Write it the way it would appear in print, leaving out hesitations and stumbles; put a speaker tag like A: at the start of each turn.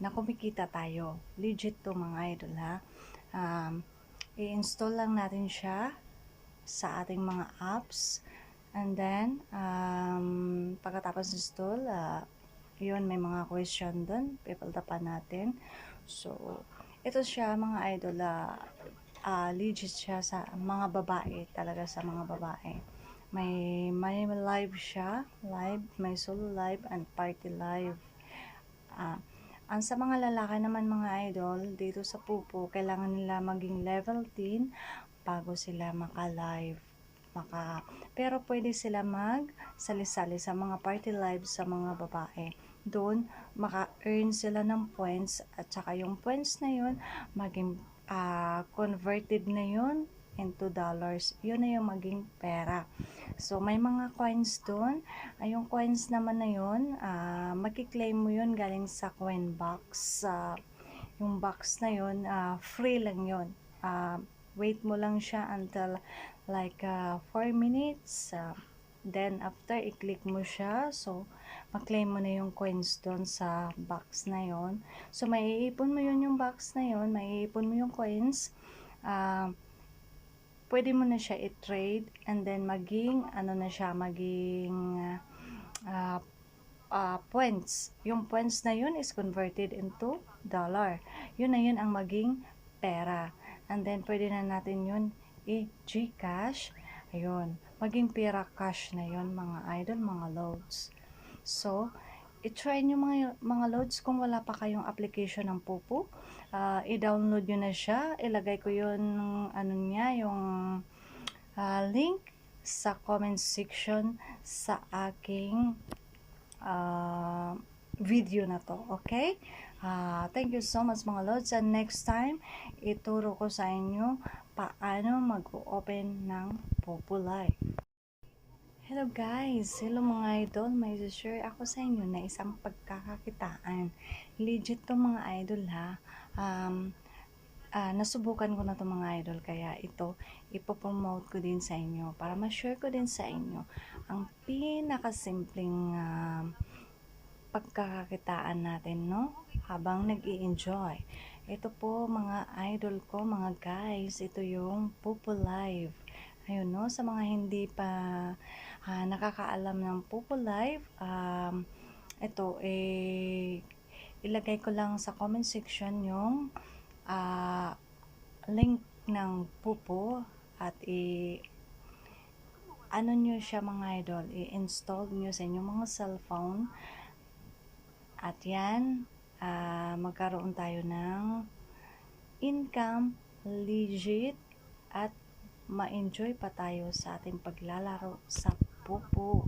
A: na kumikita tayo. Legit to mga idol ha. I-install lang natin siya sa ating mga apps. And then, pagkatapos install, yun, may mga question dun. Pipilda pa natin. So, ito siya mga idol, legit siya sa mga babae, talaga sa mga babae. May live siya, may solo live and party live. Ang sa mga lalaki naman mga idol, dito sa Pupo, kailangan nila maging level 10 bago sila maka-live. Pero pwede sila mag-sali-sali sa mga party live sa mga babae. Doon, maka-earn sila ng points at saka yung points na yun, maging converted na yun into dollars. Yun na yung maging pera. So, may mga coins doon. Yung coins naman na yun, makiklaim mo yun galing sa coin box. Yung box na yun, free lang yun. Wait mo lang siya until like 4 minutes. Then, after, i-click mo siya. So, maklaim mo na yung coins doon sa box na yun. So, maiipon mo yun yung box na yun. Maiipon mo yung coins. Pwede mo na siya i-trade and then maging points. Yung points na yun is converted into dollar. Yun na yun ang maging pera. And then pwede na natin yun i-Gcash. Ayun, maging pera cash na yun mga idol, mga loads. So, i-try nyo mga loads kung wala pa kayong application ng Pupo. I-download nyo na siya. Ilagay ko yun, yung link sa comment section sa aking video na to. Okay? Thank you so much mga lods. And next time, ituro ko sa inyo paano mag-open ng Pupo Live. Hello guys! Hello mga idol! May share ako sa inyo na isang pagkakakitaan. Legit to mga idol ha. Nasubukan ko na to mga idol, kaya ito ipopromote ko din sa inyo para ma-share ko din sa inyo ang pinakasimpleng pagkakakitaan natin, no? Habang nag-i-enjoy. Ito po mga idol ko, mga guys, ito yung Pupo Live. Ayun, no? Sa mga hindi pa nakakaalam ng Pupo Live, ito ilagay ko lang sa comment section yung link ng Pupo at ano nyo siya mga idol, i-install nyo sa inyong mga cellphone at yan, magkaroon tayo ng income legit at ma-enjoy pa tayo sa ating paglalaro sa Pupo.